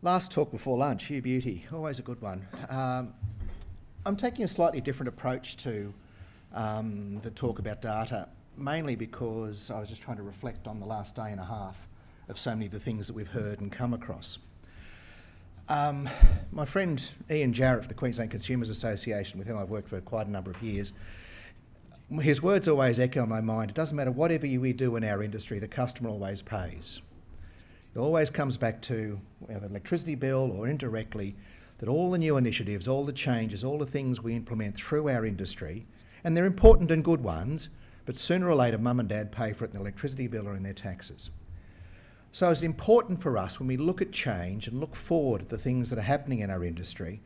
Last talk before lunch, you beauty, always a good one. I'm taking a slightly different approach to the talk about data, mainly because I was just trying to reflect on the last day and a half of so many of the things that we've heard and come across. My friend Ian Jarrett of the Queensland Consumers Association, with whom I've worked for quite a number of years, his words always echo in my mind. It doesn't matter whatever we do in our industry, the customer always pays. It always comes back to whether electricity bill or indirectly, that all the new initiatives, all the changes, all the things we implement through our industry, and they're important and good ones, but sooner or later mum and dad pay for it in the electricity bill or in their taxes. So it's important for us when we look at change and look forward at the things that are happening in our industry,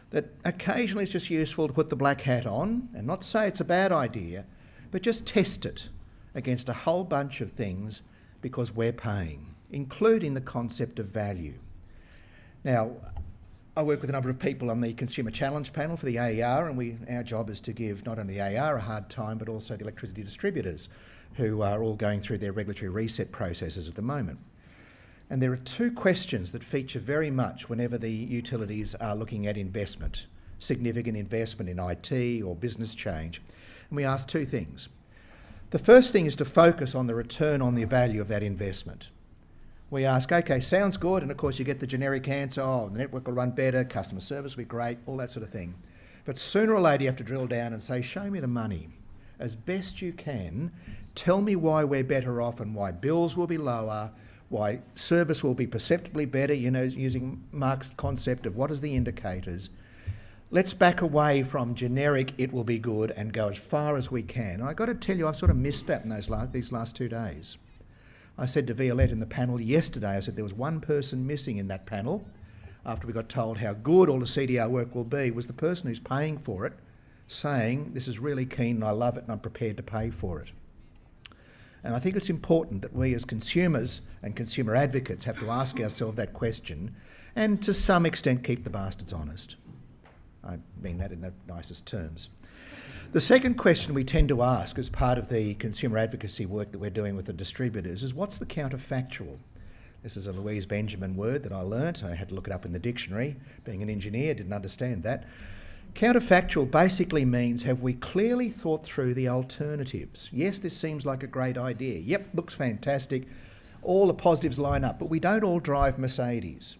that occasionally it's just useful to put the black hat on and not say it's a bad idea, but just test it against a whole bunch of things because we're paying, including the concept of value. Now, I work with a number of people on the Consumer Challenge panel for the AER, and our job is to give not only the AER a hard time, but also the electricity distributors, who are all going through their regulatory reset processes at the moment. And there are two questions that feature very much whenever the utilities are looking at investment, significant investment in IT or business change. And we ask two things. The first thing is to focus on the return on the value of that investment. We ask, okay, sounds good, and of course you get the generic answer, oh, the network will run better, customer service will be great, all that sort of thing. But sooner or later you have to drill down and say, show me the money. As best you can, tell me why we're better off and why bills will be lower, why service will be perceptibly better, using Mark's concept of what is the indicators. Let's back away from generic, it will be good, and go as far as we can. And I've got to tell you, I've sort of missed that in these last 2 days. I said to Violette in the panel yesterday, I said there was one person missing in that panel after we got told how good all the CDR work will be, was the person who's paying for it, saying, this is really keen and I love it and I'm prepared to pay for it. And I think it's important that we as consumers and consumer advocates have to ask ourselves that question and to some extent keep the bastards honest. I mean that in the nicest terms. The second question we tend to ask as part of the consumer advocacy work that we're doing with the distributors is, what's the counterfactual? This is a Louise Benjamin word that I learnt. I had to look it up in the dictionary. Being an engineer, didn't understand that. Counterfactual basically means, have we clearly thought through the alternatives? Yes, this seems like a great idea. Yep, looks fantastic. All the positives line up, but we don't all drive Mercedes.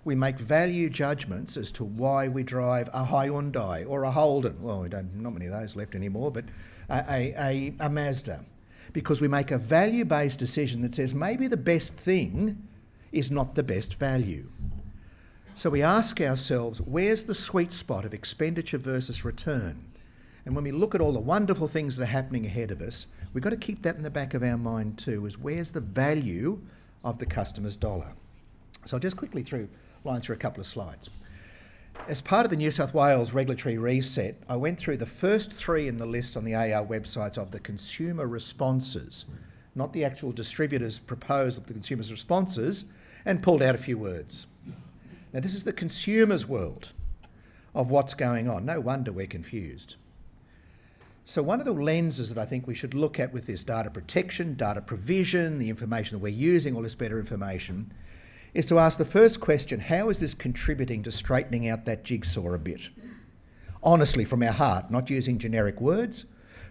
We make value judgments as to why we drive a Hyundai or a Holden. Well, not many of those left anymore, but a Mazda. Because we make a value-based decision that says maybe the best thing is not the best value. So we ask ourselves, where's the sweet spot of expenditure versus return? And when we look at all the wonderful things that are happening ahead of us, we've got to keep that in the back of our mind too, is where's the value of the customer's dollar? So I'll just quickly line through a couple of slides. As part of the New South Wales regulatory reset, I went through the first 3 in the list on the AR websites of the consumer responses, not the actual distributors' proposal of the consumer's responses, and pulled out a few words. Now, this is the consumer's world of what's going on. No wonder we're confused. So one of the lenses that I think we should look at with this data protection, data provision, the information that we're using, all this better information, is to ask the first question, how is this contributing to straightening out that jigsaw a bit? Honestly, from our heart, not using generic words,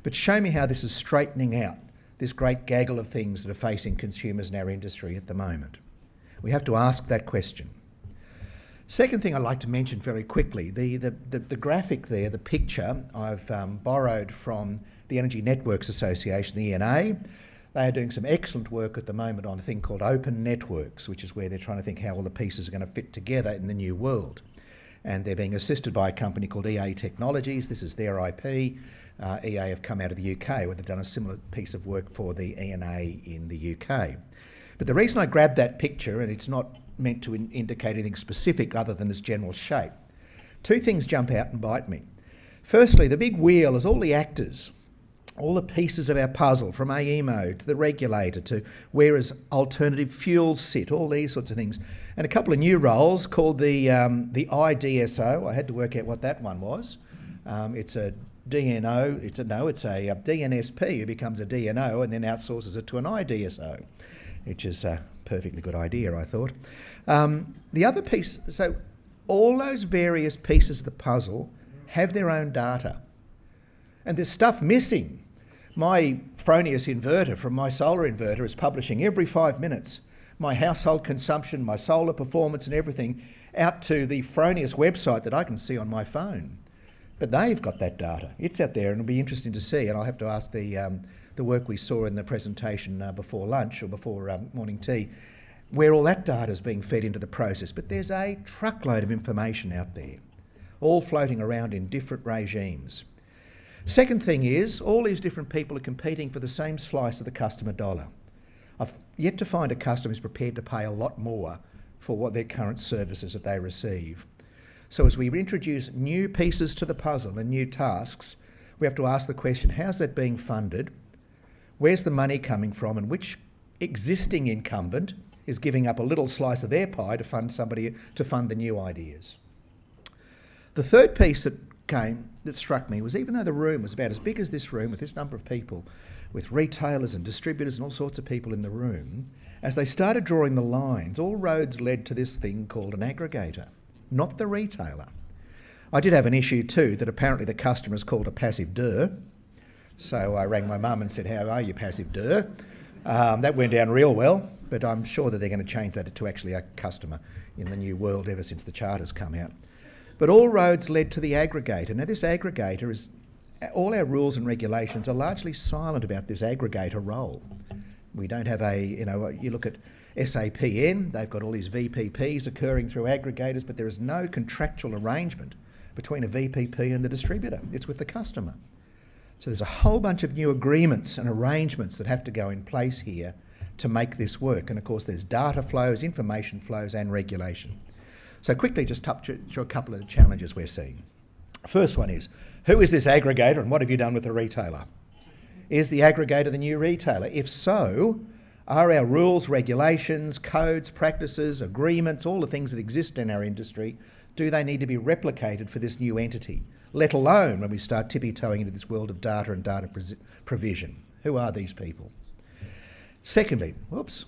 but show me how this is straightening out this great gaggle of things that are facing consumers in our industry at the moment. We have to ask that question. Second thing I'd like to mention very quickly, the graphic there, the picture, I've borrowed from the Energy Networks Association, the ENA. They are doing some excellent work at the moment on a thing called open networks, which is where they're trying to think how all the pieces are going to fit together in the new world. And they're being assisted by a company called EA Technologies. This is their IP. EA have come out of the UK, where they've done a similar piece of work for the ENA in the UK. But the reason I grabbed that picture, and it's not meant to indicate anything specific other than this general shape, 2 things jump out and bite me. Firstly, the big wheel is all the actors, all the pieces of our puzzle, from AEMO to the regulator to where is alternative fuels sit, all these sorts of things. And a couple of new roles called the IDSO. I had to work out what that one was. It's a DNO, it's a DNSP who becomes a DNO and then outsources it to an IDSO. which is a perfectly good idea, I thought. The other piece, so all those various pieces of the puzzle have their own data. And there's stuff missing. My Fronius inverter from my solar inverter is publishing every 5 minutes my household consumption, my solar performance and everything out to the Fronius website that I can see on my phone. But they've got that data. It's out there and it'll be interesting to see. And I'll have to ask the work we saw in the presentation before lunch or before morning tea, where all that data is being fed into the process. But there's a truckload of information out there, all floating around in different regimes. Second thing is, all these different people are competing for the same slice of the customer dollar. I've yet to find a customer who's prepared to pay a lot more for what their current services that they receive. So as we introduce new pieces to the puzzle and new tasks, we have to ask the question, how's that being funded? Where's the money coming from? And which existing incumbent is giving up a little slice of their pie to fund somebody to fund the new ideas? The third piece that struck me was, even though the room was about as big as this room with this number of people, with retailers and distributors and all sorts of people in the room, as they started drawing the lines, all roads led to this thing called an aggregator, not the retailer. I did have an issue too that apparently the customer is called a passive dir. So I rang my mum and said, how are you, passive dir? That went down real well, but I'm sure that they're going to change that to actually a customer in the new world ever since the charter's come out. But all roads led to the aggregator. Now this aggregator is, all our rules and regulations are largely silent about this aggregator role. We don't have you look at SAPN, they've got all these VPPs occurring through aggregators, but there is no contractual arrangement between a VPP and the distributor. It's with the customer. So there's a whole bunch of new agreements and arrangements that have to go in place here to make this work. And of course there's data flows, information flows and regulation. So quickly just touch through a couple of the challenges we're seeing. First one is, who is this aggregator and what have you done with the retailer? Is the aggregator the new retailer? If so, are our rules, regulations, codes, practices, agreements, all the things that exist in our industry, do they need to be replicated for this new entity? Let alone when we start tippy-toeing into this world of data and data provision. Who are these people? Secondly, whoops,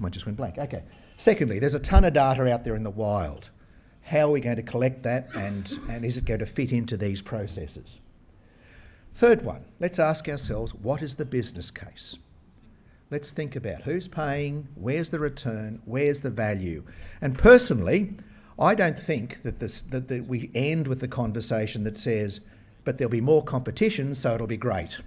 I just went blank. Okay. Secondly, there's a ton of data out there in the wild. How are we going to collect that and is it going to fit into these processes? Third one, let's ask ourselves, what is the business case? Let's think about who's paying, where's the return, where's the value. And personally, I don't think that we end with the conversation that says, but there'll be more competition, so it'll be great.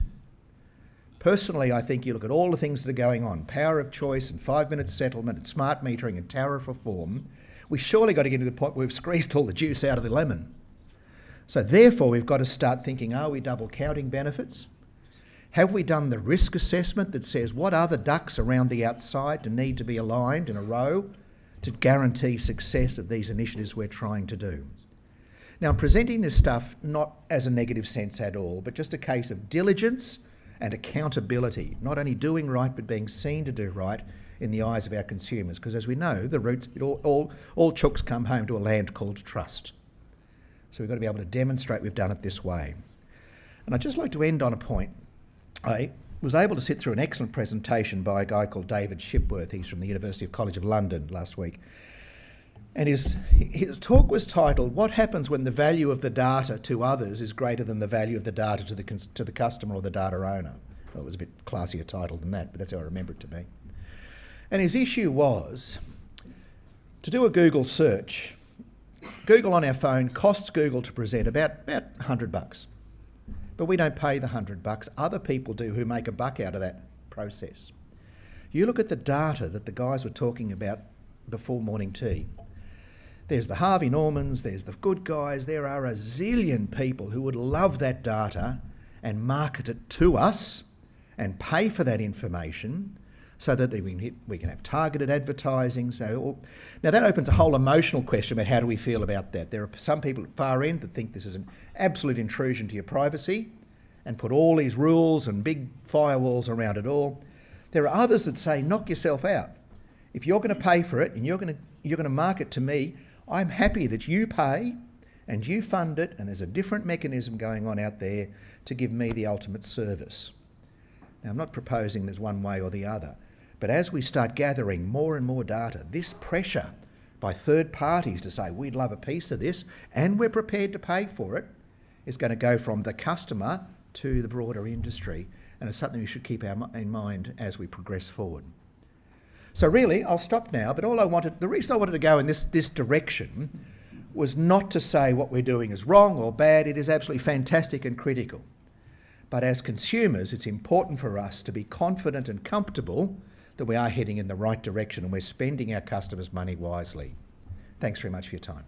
Personally, I think you look at all the things that are going on, power of choice and 5-minute settlement and smart metering and tariff reform, we surely got to get to the point where we've squeezed all the juice out of the lemon. So therefore, we've got to start thinking, are we double counting benefits? Have we done the risk assessment that says what are the ducks around the outside to need to be aligned in a row to guarantee success of these initiatives we're trying to do? Now, I'm presenting this stuff not as a negative sense at all, but just a case of diligence and accountability, not only doing right, but being seen to do right in the eyes of our consumers. Because as we know, the roots, all chooks come home to a land called trust. So we've got to be able to demonstrate we've done it this way. And I'd just like to end on a point. I was able to sit through an excellent presentation by a guy called David Shipworth. He's from the University College of London last week. And his talk was titled, What Happens When the Value of the Data to Others is Greater Than the Value of the Data to the customer or the data owner. Well, it was a bit classier title than that, but that's how I remember it to be. And his issue was, to do a Google search, Google on our phone costs Google to present about $100. But we don't pay the $100. Other people do who make a buck out of that process. You look at the data that the guys were talking about before morning tea. There's the Harvey Normans, there's the good guys. There are a zillion people who would love that data and market it to us and pay for that information so that we can have targeted advertising. Now that opens a whole emotional question about how do we feel about that. There are some people at far end that think this is an absolute intrusion to your privacy and put all these rules and big firewalls around it all. There are others that say, knock yourself out. If you're going to pay for it and you're going to market to me, I'm happy that you pay and you fund it, and there's a different mechanism going on out there to give me the ultimate service. Now, I'm not proposing there's one way or the other, But as we start gathering more and more data, this pressure by third parties to say we'd love a piece of this and we're prepared to pay for it is going to go from the customer to the broader industry, and it's something we should keep in mind as we progress forward. So really, I'll stop now, but the reason I wanted to go in this direction was not to say what we're doing is wrong or bad. It is absolutely fantastic and critical. But as consumers, it's important for us to be confident and comfortable that we are heading in the right direction and we're spending our customers' money wisely. Thanks very much for your time.